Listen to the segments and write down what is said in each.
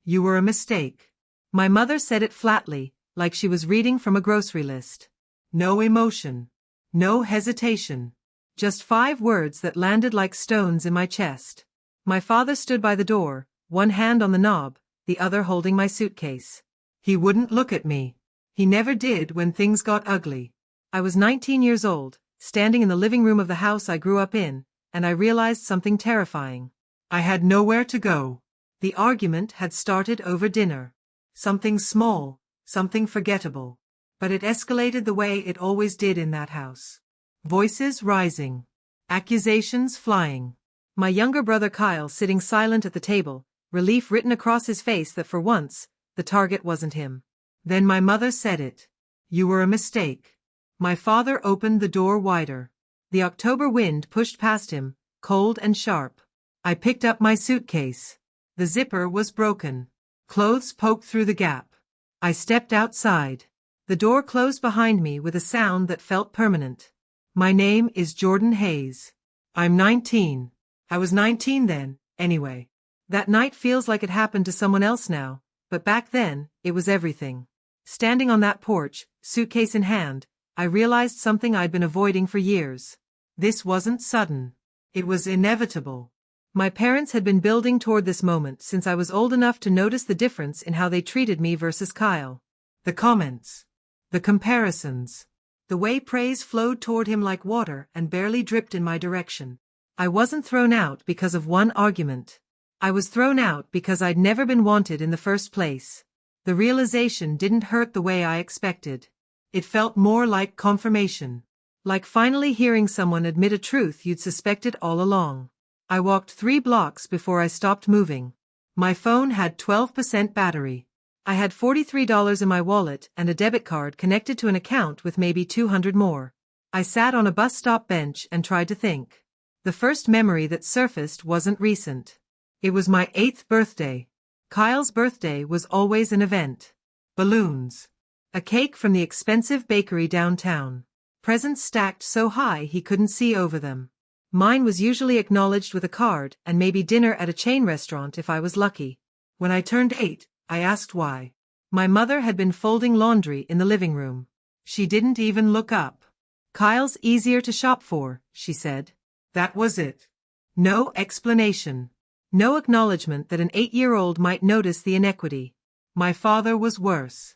You were a mistake. My mother said it flatly, like she was reading from a grocery list. No emotion. No hesitation. Just 5 words that landed like stones in my chest. My father stood by the door, one hand on the knob, the other holding my suitcase. He wouldn't look at me. He never did when things got ugly. I was 19 years old, standing in the living room of the house I grew up in, and I realized something terrifying. I had nowhere to go. The argument had started over dinner. Something small, something forgettable. But it escalated the way it always did in that house. Voices rising. Accusations flying. My younger brother Kyle sitting silent at the table, relief written across his face that for once, the target wasn't him. Then my mother said it. You were a mistake. My father opened the door wider. The October wind pushed past him, cold and sharp. I picked up my suitcase. The zipper was broken. Clothes poked through the gap. I stepped outside. The door closed behind me with a sound that felt permanent. My name is Jordan Hayes. I'm 19. I was 19 then, anyway. That night feels like it happened to someone else now, but back then, it was everything. Standing on that porch, suitcase in hand, I realized something I'd been avoiding for years. This wasn't sudden. It was inevitable. My parents had been building toward this moment since I was old enough to notice the difference in how they treated me versus Kyle. The comments. The comparisons. The way praise flowed toward him like water and barely dripped in my direction. I wasn't thrown out because of one argument. I was thrown out because I'd never been wanted in the first place. The realization didn't hurt the way I expected. It felt more like confirmation. Like finally hearing someone admit a truth you'd suspected all along. I walked 3 blocks before I stopped moving. My phone had 12% battery. I had $43 in my wallet and a debit card connected to an account with maybe 200 more. I sat on a bus stop bench and tried to think. The first memory that surfaced wasn't recent. It was my 8th birthday. Kyle's birthday was always an event. Balloons. A cake from the expensive bakery downtown. Presents stacked so high he couldn't see over them. Mine was usually acknowledged with a card and maybe dinner at a chain restaurant if I was lucky. When I turned 8, I asked why. My mother had been folding laundry in the living room. She didn't even look up. Kyle's easier to shop for, she said. That was it. No explanation. No acknowledgement that an 8-year-old might notice the inequity. My father was worse.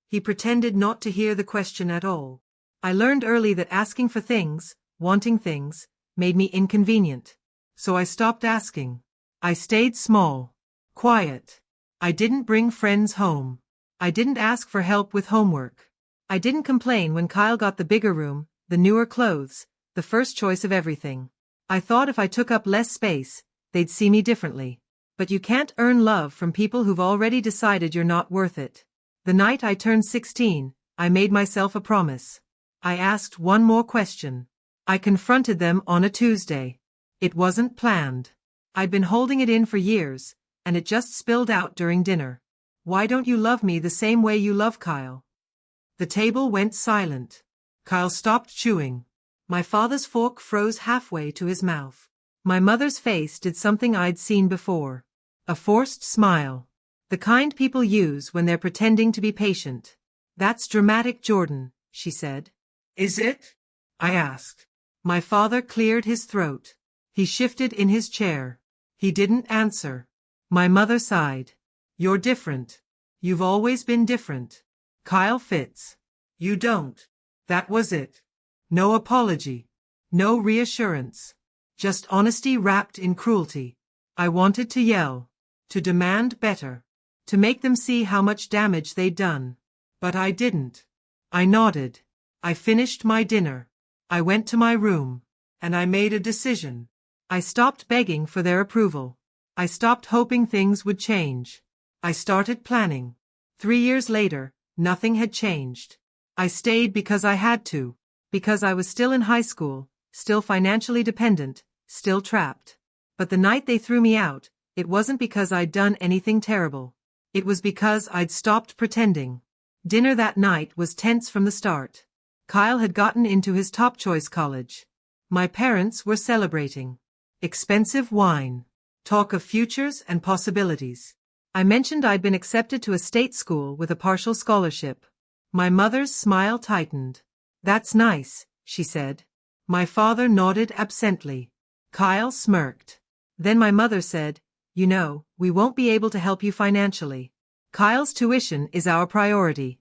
He pretended not to hear the question at all. I learned early that asking for things, wanting things, made me inconvenient. So I stopped asking. I stayed small. Quiet. I didn't bring friends home. I didn't ask for help with homework. I didn't complain when Kyle got the bigger room, the newer clothes, the first choice of everything. I thought if I took up less space, they'd see me differently. But you can't earn love from people who've already decided you're not worth it. The night I turned 16, I made myself a promise. I asked one more question. I confronted them on a Tuesday. It wasn't planned. I'd been holding it in for years, and it just spilled out during dinner. Why don't you love me the same way you love Kyle? The table went silent. Kyle stopped chewing. My father's fork froze halfway to his mouth. My mother's face did something I'd seen before. A forced smile. The kind people use when they're pretending to be patient. That's dramatic, Jordan, she said. Is it? I asked. My father cleared his throat. He shifted in his chair. He didn't answer. My mother sighed. You're different. You've always been different. Kyle fits. You don't. That was it. No apology. No reassurance. Just honesty wrapped in cruelty. I wanted to yell. To demand better. To make them see how much damage they'd done. But I didn't. I nodded. I finished my dinner. I went to my room. And I made a decision. I stopped begging for their approval. I stopped hoping things would change. I started planning. 3 years later, nothing had changed. I stayed because I had to. Because I was still in high school, still financially dependent, still trapped. But the night they threw me out, it wasn't because I'd done anything terrible. It was because I'd stopped pretending. Dinner that night was tense from the start. Kyle had gotten into his top choice college. My parents were celebrating. Expensive wine. Talk of futures and possibilities. I mentioned I'd been accepted to a state school with a partial scholarship. My mother's smile tightened. "That's nice," she said. My father nodded absently. Kyle smirked. Then my mother said, "You know, we won't be able to help you financially. Kyle's tuition is our priority."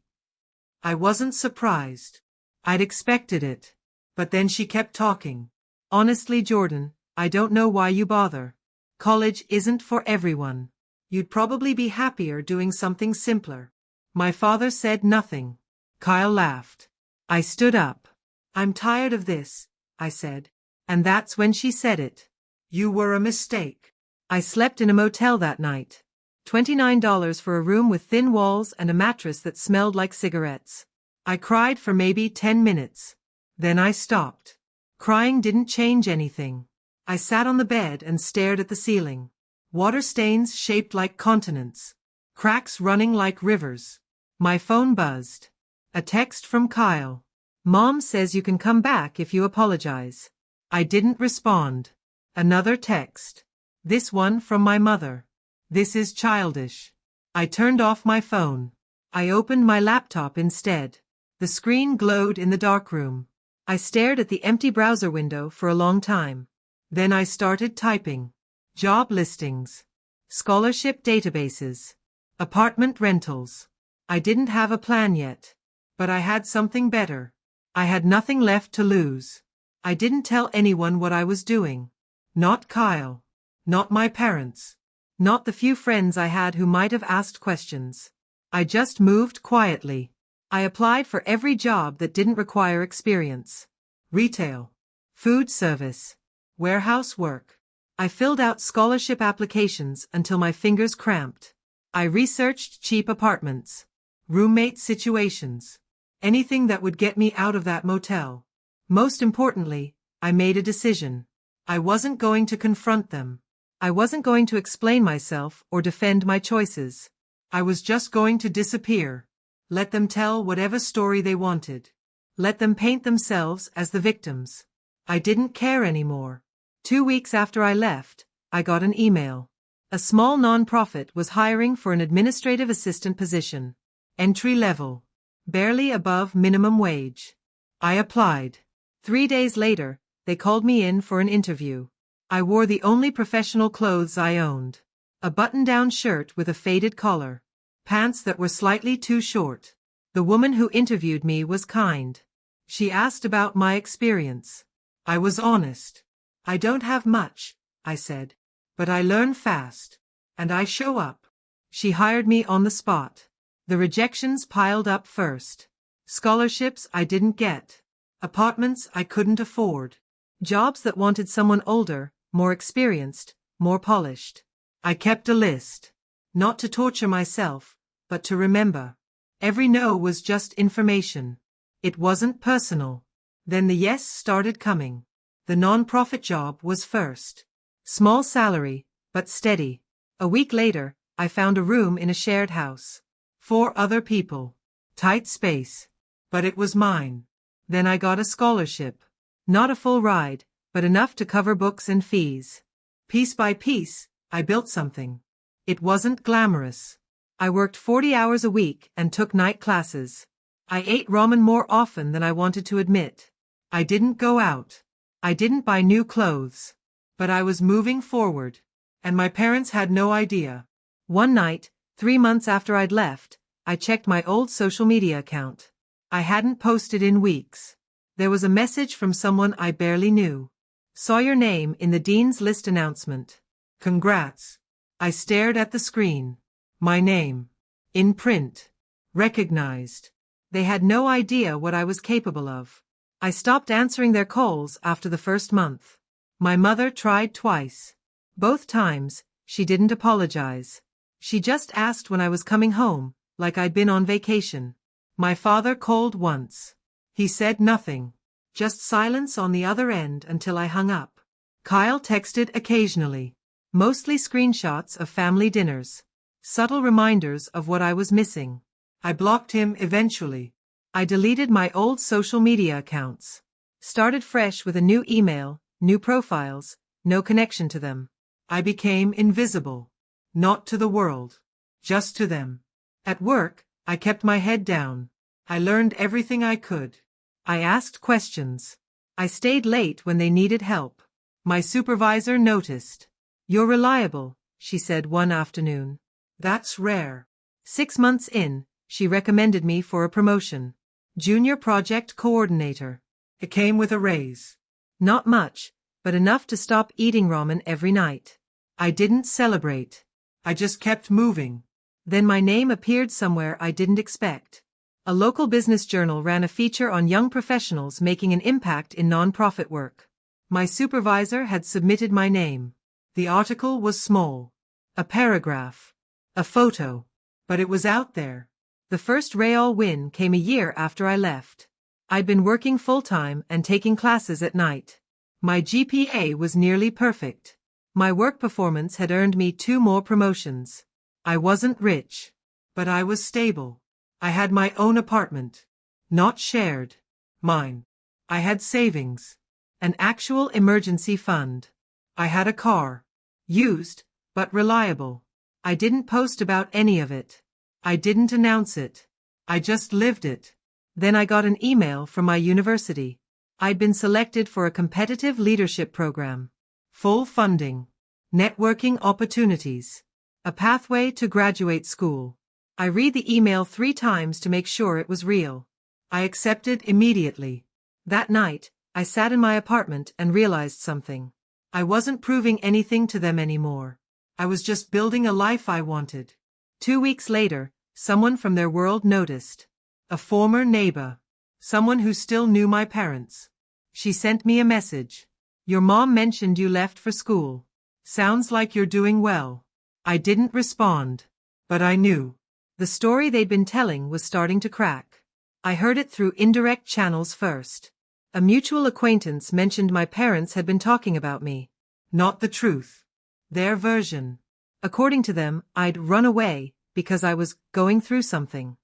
I wasn't surprised. I'd expected it. But then she kept talking. "Honestly, Jordan, I don't know why you bother. College isn't for everyone. You'd probably be happier doing something simpler." My father said nothing. Kyle laughed. I stood up. "I'm tired of this," I said. And that's when she said it. "You were a mistake." I slept in a motel that night. $29 for a room with thin walls and a mattress that smelled like cigarettes. I cried for maybe 10 minutes. Then I stopped. Crying didn't change anything. I sat on the bed and stared at the ceiling. Water stains shaped like continents. Cracks running like rivers. My phone buzzed. A text from Kyle. "Mom says you can come back if you apologize." I didn't respond. Another text. This one from my mother. "This is childish." I turned off my phone. I opened my laptop instead. The screen glowed in the darkroom. I stared at the empty browser window for a long time. Then I started typing. Job listings. Scholarship databases. Apartment rentals. I didn't have a plan yet. But I had something better. I had nothing left to lose. I didn't tell anyone what I was doing. Not Kyle. Not my parents. Not the few friends I had who might have asked questions. I just moved quietly. I applied for every job that didn't require experience. Retail. Food service. Warehouse work. I filled out scholarship applications until my fingers cramped. I researched cheap apartments. Roommate situations. Anything that would get me out of that motel. Most importantly, I made a decision. I wasn't going to confront them. I wasn't going to explain myself or defend my choices. I was just going to disappear. Let them tell whatever story they wanted. Let them paint themselves as the victims. I didn't care anymore. 2 weeks after I left, I got an email. A small nonprofit was hiring for an administrative assistant position. Entry level. Barely above minimum wage. I applied. 3 days later, they called me in for an interview. I wore the only professional clothes I owned. A button-down shirt with a faded collar. Pants that were slightly too short. The woman who interviewed me was kind. She asked about my experience. I was honest. "I don't have much," I said. "But I learn fast. And I show up." She hired me on the spot. The rejections piled up first. Scholarships I didn't get. Apartments I couldn't afford. Jobs that wanted someone older, more experienced, more polished. I kept a list. Not to torture myself, but to remember. Every no was just information. It wasn't personal. Then the yes started coming. The nonprofit job was first. Small salary, but steady. A week later, I found a room in a shared house. 4 other people. Tight space. But it was mine. Then I got a scholarship. Not a full ride, but enough to cover books and fees. Piece by piece, I built something. It wasn't glamorous. I worked 40 hours a week and took night classes. I ate ramen more often than I wanted to admit. I didn't go out. I didn't buy new clothes. But I was moving forward. And my parents had no idea. One night, 3 months after I'd left, I checked my old social media account. I hadn't posted in weeks. There was a message from someone I barely knew. "Saw your name in the Dean's List announcement. Congrats." I stared at the screen. My name. In print. Recognized. They had no idea what I was capable of. I stopped answering their calls after the first month. My mother tried twice. Both times, she didn't apologize. She just asked when I was coming home, like I'd been on vacation. My father called once. He said nothing. Just silence on the other end until I hung up. Kyle texted occasionally. Mostly screenshots of family dinners. Subtle reminders of what I was missing. I blocked him eventually. I deleted my old social media accounts. Started fresh with a new email, new profiles, no connection to them. I became invisible. Not to the world. Just to them. At work, I kept my head down. I learned everything I could. I asked questions. I stayed late when they needed help. My supervisor noticed. "You're reliable," she said one afternoon. "That's rare." 6 months in, she recommended me for a promotion. Junior project coordinator. It came with a raise. Not much, but enough to stop eating ramen every night. I didn't celebrate. I just kept moving. Then my name appeared somewhere I didn't expect. A local business journal ran a feature on young professionals making an impact in nonprofit work. My supervisor had submitted my name. The article was small. A paragraph. A photo. But it was out there. The first Real win came a year after I left. I'd been working full-time and taking classes at night. My GPA was nearly perfect. My work performance had earned me 2 more promotions. I wasn't rich. But I was stable. I had my own apartment. Not shared. Mine. I had savings. An actual emergency fund. I had a car. Used, but reliable. I didn't post about any of it. I didn't announce it. I just lived it. Then I got an email from my university. I'd been selected for a competitive leadership program. Full funding. Networking opportunities. A pathway to graduate school. I read the email 3 times to make sure it was real. I accepted immediately. That night, I sat in my apartment and realized something. I wasn't proving anything to them anymore. I was just building a life I wanted. 2 weeks later, someone from their world noticed. A former neighbor. Someone who still knew my parents. She sent me a message. "Your mom mentioned you left for school. Sounds like you're doing well." I didn't respond. But I knew. The story they'd been telling was starting to crack. I heard it through indirect channels first. A mutual acquaintance mentioned my parents had been talking about me. Not the truth. Their version. According to them, I'd run away because I was going through something.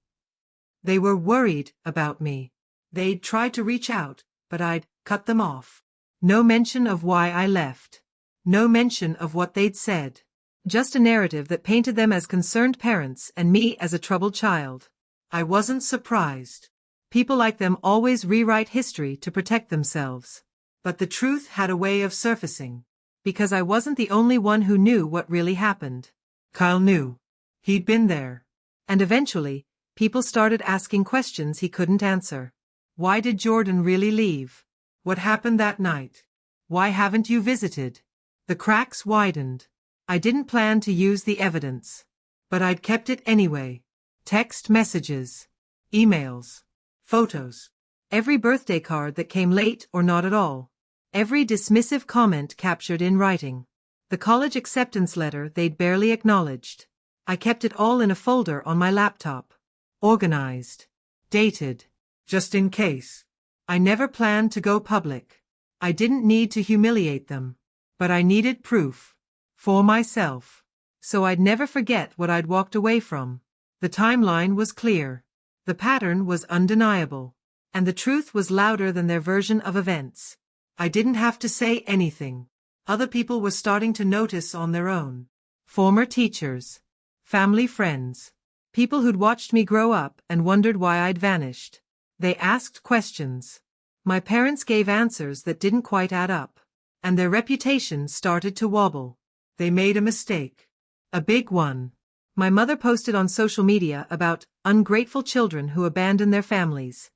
They were worried about me. They'd tried to reach out, but I'd cut them off. No mention of why I left. No mention of what they'd said. Just a narrative that painted them as concerned parents and me as a troubled child. I wasn't surprised. People like them always rewrite history to protect themselves. But the truth had a way of surfacing. Because I wasn't the only one who knew what really happened. Kyle knew. He'd been there. And eventually, people started asking questions he couldn't answer. Why did Jordan really leave? What happened that night? Why haven't you visited? The cracks widened. I didn't plan to use the evidence. But I'd kept it anyway. Text messages. Emails. Photos. Every birthday card that came late or not at all. Every dismissive comment captured in writing. The college acceptance letter they'd barely acknowledged. I kept it all in a folder on my laptop. Organized. Dated. Just in case. I never planned to go public. I didn't need to humiliate them. But I needed proof. For myself. So I'd never forget what I'd walked away from. The timeline was clear. The pattern was undeniable. And the truth was louder than their version of events. I didn't have to say anything. Other people were starting to notice on their own. Former teachers. Family friends. People who'd watched me grow up and wondered why I'd vanished. They asked questions. My parents gave answers that didn't quite add up. And their reputation started to wobble. They made a mistake. A big one. My mother posted on social media about ungrateful children who abandon their families.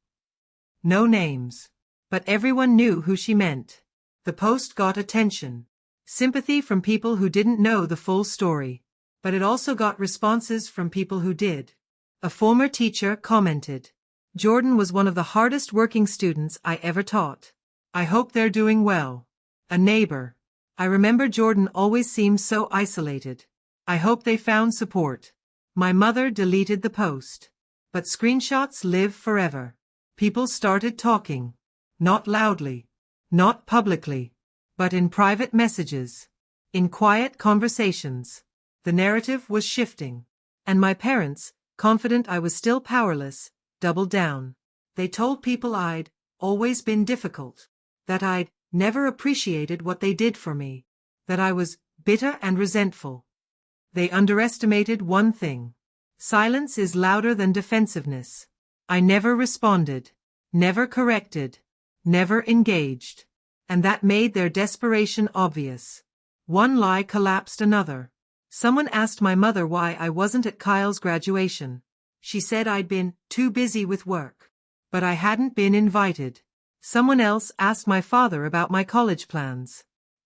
No names. But everyone knew who she meant. The post got attention. Sympathy from people who didn't know the full story. But it also got responses from people who did. A former teacher commented. Jordan was one of the hardest working students I ever taught. I hope they're doing well. A neighbor. I remember Jordan always seemed so isolated. I hope they found support. My mother deleted the post. But screenshots live forever. People started talking. Not loudly. Not publicly. But in private messages. In quiet conversations. The narrative was shifting. And my parents, confident I was still powerless, doubled down. They told people I'd always been difficult. That I'd never appreciated what they did for me. That I was bitter and resentful. They underestimated one thing. Silence is louder than defensiveness. I never responded, never corrected, never engaged. And that made their desperation obvious. One lie collapsed another. Someone asked my mother why I wasn't at Kyle's graduation. She said I'd been too busy with work. But I hadn't been invited. Someone else asked my father about my college plans.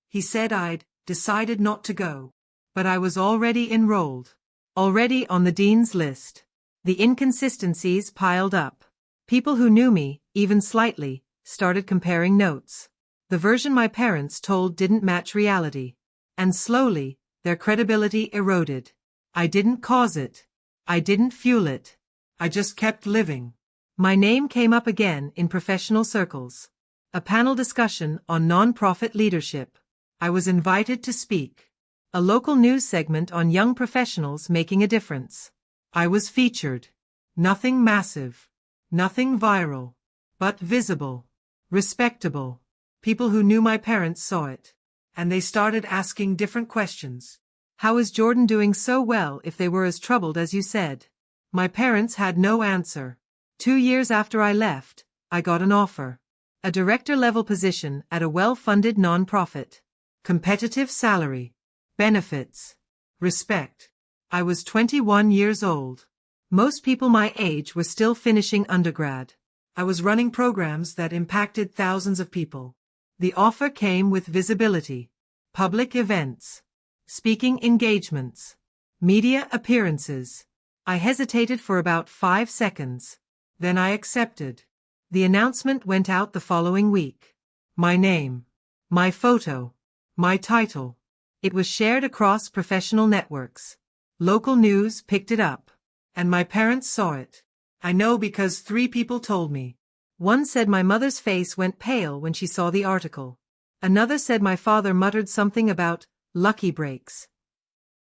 He said I'd decided not to go. But I was already enrolled. Already on the dean's list. The inconsistencies piled up. People who knew me, even slightly, started comparing notes. The version my parents told didn't match reality. And slowly, their credibility eroded. I didn't cause it. I didn't fuel it. I just kept living. My name came up again in professional circles. A panel discussion on non-profit leadership. I was invited to speak. A local news segment on young professionals making a difference. I was featured. Nothing massive. Nothing viral. But visible. Respectable. People who knew my parents saw it. And they started asking different questions. How is Jordan doing so well if they were as troubled as you said? My parents had no answer. 2 years after I left, I got an offer. A director-level position at a well-funded non-profit. Competitive salary. Benefits. Respect. I was 21 years old. Most people my age were still finishing undergrad. I was running programs that impacted thousands of people. The offer came with visibility, public events, speaking engagements, media appearances. I hesitated for about 5 seconds. Then I accepted. The announcement went out the following week. My name, my photo, my title. It was shared across professional networks. Local news picked it up. And my parents saw it. I know because 3 people told me. One said my mother's face went pale when she saw the article. Another said my father muttered something about lucky breaks.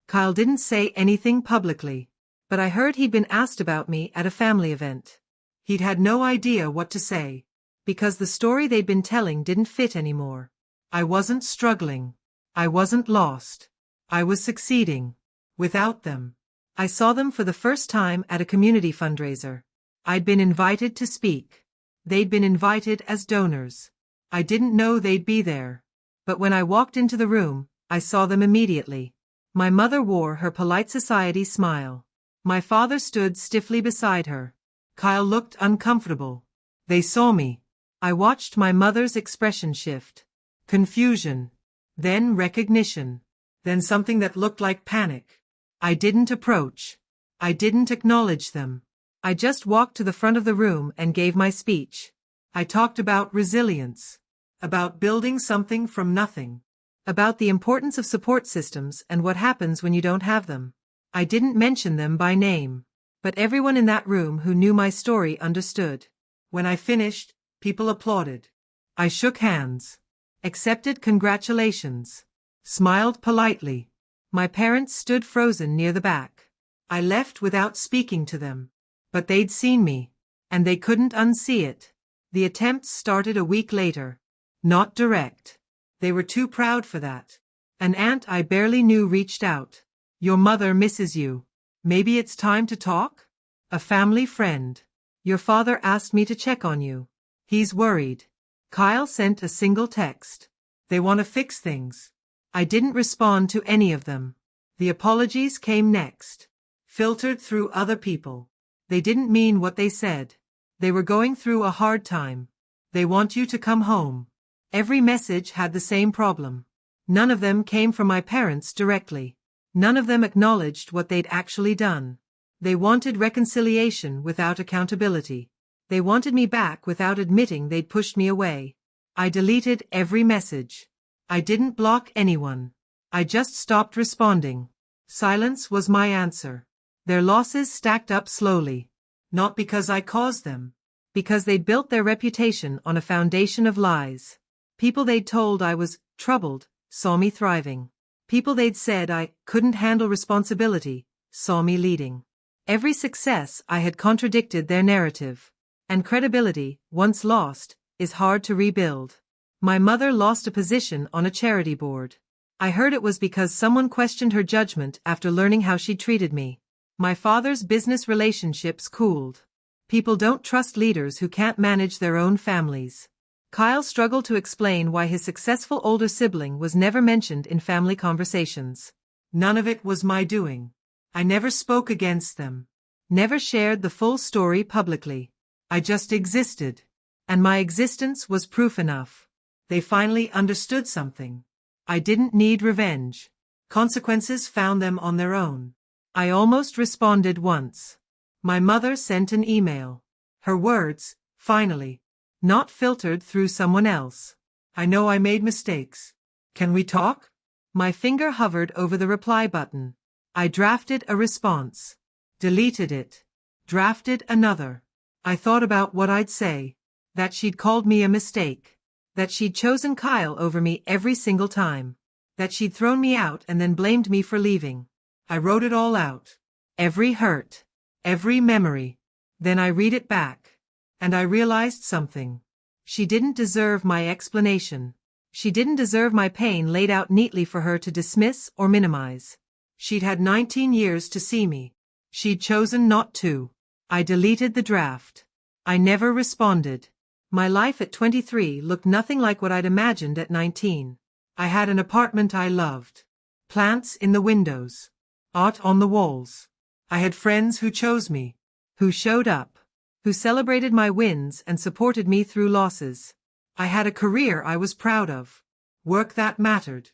Kyle didn't say anything publicly, but I heard he'd been asked about me at a family event. He'd had no idea what to say, because the story they'd been telling didn't fit anymore. I wasn't struggling. I wasn't lost. I was succeeding. Without them. I saw them for the first time at a community fundraiser. I'd been invited to speak. They'd been invited as donors. I didn't know they'd be there. But when I walked into the room, I saw them immediately. My mother wore her polite society smile. My father stood stiffly beside her. Kyle looked uncomfortable. They saw me. I watched my mother's expression shift. Confusion. Then recognition. Then something that looked like panic. I didn't approach. I didn't acknowledge them. I just walked to the front of the room and gave my speech. I talked about resilience. About building something from nothing. About the importance of support systems and what happens when you don't have them. I didn't mention them by name. But everyone in that room who knew my story understood. When I finished, people applauded. I shook hands. Accepted congratulations. Smiled politely. My parents stood frozen near the back. I left without speaking to them. But they'd seen me. And they couldn't unsee it. The attempts started a week later. Not direct. They were too proud for that. An aunt I barely knew reached out. Your mother misses you. Maybe it's time to talk? A family friend. Your father asked me to check on you. He's worried. Kyle sent a single text. They want to fix things. I didn't respond to any of them. The apologies came next. Filtered through other people. They didn't mean what they said. They were going through a hard time. They want you to come home. Every message had the same problem. None of them came from my parents directly. None of them acknowledged what they'd actually done. They wanted reconciliation without accountability. They wanted me back without admitting they'd pushed me away. I deleted every message. I didn't block anyone. I just stopped responding. Silence was my answer. Their losses stacked up slowly. Not because I caused them. Because they'd built their reputation on a foundation of lies. People they'd told I was troubled saw me thriving. People they'd said I couldn't handle responsibility saw me leading. Every success I had contradicted their narrative. And credibility, once lost, is hard to rebuild. My mother lost a position on a charity board. I heard it was because someone questioned her judgment after learning how she treated me. My father's business relationships cooled. People don't trust leaders who can't manage their own families. Kyle struggled to explain why his successful older sibling was never mentioned in family conversations. None of it was my doing. I never spoke against them. Never shared the full story publicly. I just existed. And my existence was proof enough. They finally understood something. I didn't need revenge. Consequences found them on their own. I almost responded once. My mother sent an email. Her words, finally. Not filtered through someone else. I know I made mistakes. Can we talk? My finger hovered over the reply button. I drafted a response. Deleted it. Drafted another. I thought about what I'd say. That she'd called me a mistake. That she'd chosen Kyle over me every single time. That she'd thrown me out and then blamed me for leaving. I wrote it all out. Every hurt. Every memory. Then I read it back. And I realized something. She didn't deserve my explanation. She didn't deserve my pain laid out neatly for her to dismiss or minimize. She'd had 19 years to see me. She'd chosen not to. I deleted the draft. I never responded. My life at 23 looked nothing like what I'd imagined at 19. I had an apartment I loved. Plants in the windows. Art on the walls. I had friends who chose me. Who showed up. Who celebrated my wins and supported me through losses. I had a career I was proud of. Work that mattered.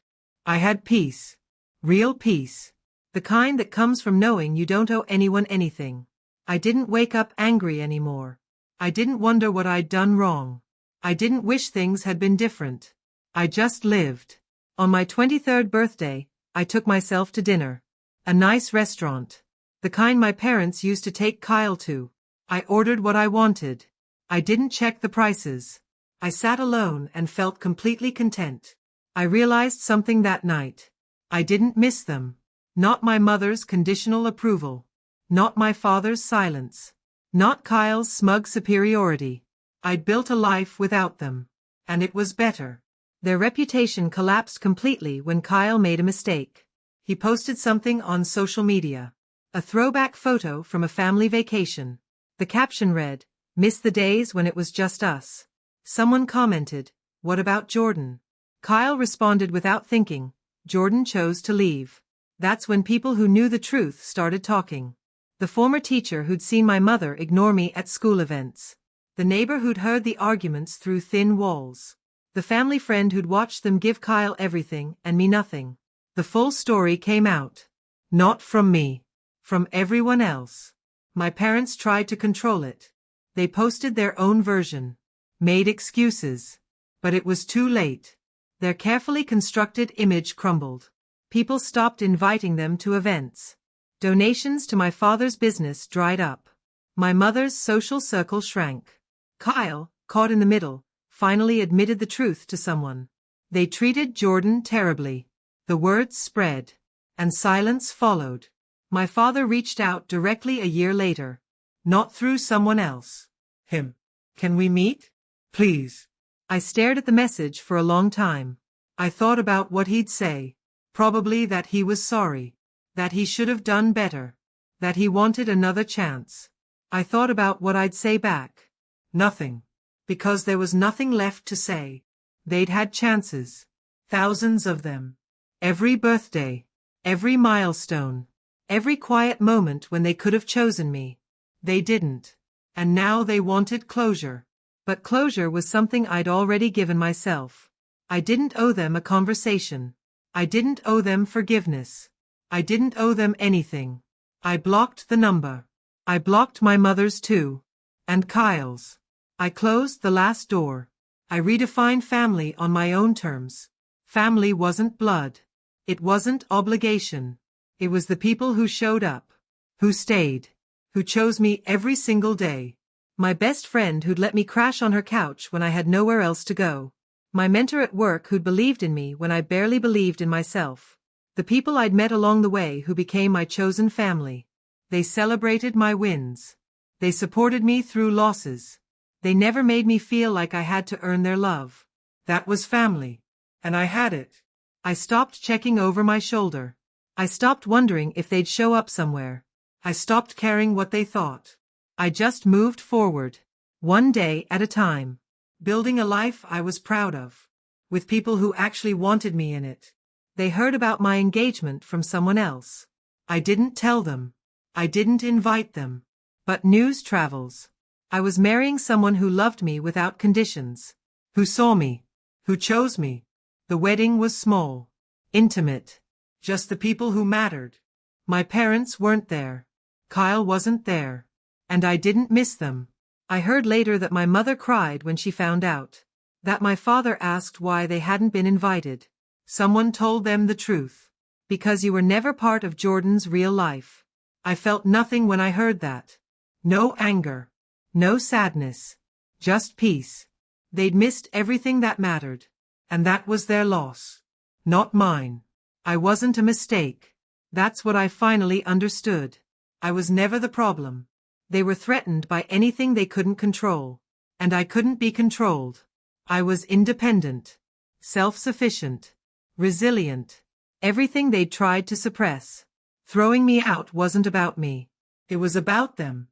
I had peace. Real peace. The kind that comes from knowing you don't owe anyone anything. I didn't wake up angry anymore. I didn't wonder what I'd done wrong. I didn't wish things had been different. I just lived. On my 23rd birthday, I took myself to dinner. A nice restaurant. The kind my parents used to take Kyle to. I ordered what I wanted. I didn't check the prices. I sat alone and felt completely content. I realized something that night. I didn't miss them. Not my mother's conditional approval. Not my father's silence. Not Kyle's smug superiority. I'd built a life without them. And it was better. Their reputation collapsed completely when Kyle made a mistake. He posted something on social media. A throwback photo from a family vacation. The caption read, "Miss the days when it was just us." Someone commented, "What about Jordan?" Kyle responded without thinking, "Jordan chose to leave." That's when people who knew the truth started talking. The former teacher who'd seen my mother ignore me at school events. The neighbor who'd heard the arguments through thin walls. The family friend who'd watched them give Kyle everything and me nothing. The full story came out. Not from me. From everyone else. My parents tried to control it. They posted their own version. Made excuses. But it was too late. Their carefully constructed image crumbled. People stopped inviting them to events. Donations to my father's business dried up. My mother's social circle shrank. Kyle, caught in the middle, finally admitted the truth to someone. They treated Jordan terribly. The words spread. And silence followed. My father reached out directly a year later. Not through someone else. Him. "Can we meet? Please." I stared at the message for a long time. I thought about what he'd say. Probably that he was sorry. That he should have done better. That he wanted another chance. I thought about what I'd say back. Nothing. Because there was nothing left to say. They'd had chances. Thousands of them. Every birthday. Every milestone. Every quiet moment when they could have chosen me. They didn't. And now they wanted closure. But closure was something I'd already given myself. I didn't owe them a conversation. I didn't owe them forgiveness. I didn't owe them anything. I blocked the number. I blocked my mother's too. And Kyle's. I closed the last door. I redefined family on my own terms. Family wasn't blood. It wasn't obligation. It was the people who showed up. Who stayed. Who chose me every single day. My best friend who'd let me crash on her couch when I had nowhere else to go. My mentor at work who'd believed in me when I barely believed in myself. The people I'd met along the way who became my chosen family. They celebrated my wins. They supported me through losses. They never made me feel like I had to earn their love. That was family. And I had it. I stopped checking over my shoulder. I stopped wondering if they'd show up somewhere. I stopped caring what they thought. I just moved forward, one day at a time, building a life I was proud of, with people who actually wanted me in it. They heard about my engagement from someone else. I didn't tell them. I didn't invite them. But news travels. I was marrying someone who loved me without conditions, who saw me, who chose me. The wedding was small, intimate, just the people who mattered. My parents weren't there. Kyle wasn't there. And I didn't miss them. I heard later that my mother cried when she found out, that my father asked why they hadn't been invited. Someone told them the truth. Because you were never part of Jordan's real life. I felt nothing when I heard that. No anger. No sadness. Just peace. They'd missed everything that mattered. And that was their loss. Not mine. I wasn't a mistake. That's what I finally understood. I was never the problem. They were threatened by anything they couldn't control. And I couldn't be controlled. I was independent. Self-sufficient. Resilient. Everything they'd tried to suppress. Throwing me out wasn't about me. It was about them.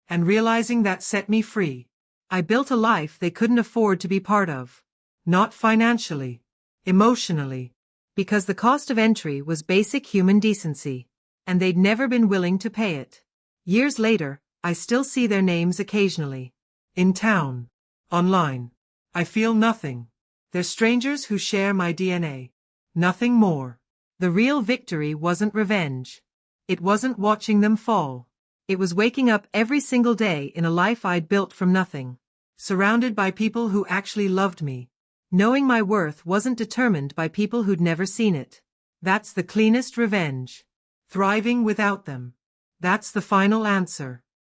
And realizing that set me free. I built a life they couldn't afford to be part of. Not financially. Emotionally. Because the cost of entry was basic human decency. And they'd never been willing to pay it. Years later, I still see their names occasionally. In town. Online. I feel nothing. They're strangers who share my DNA. Nothing more. The real victory wasn't revenge. It wasn't watching them fall. It was waking up every single day in a life I'd built from nothing. Surrounded by people who actually loved me. Knowing my worth wasn't determined by people who'd never seen it. That's the cleanest revenge. Thriving without them. That's the final answer.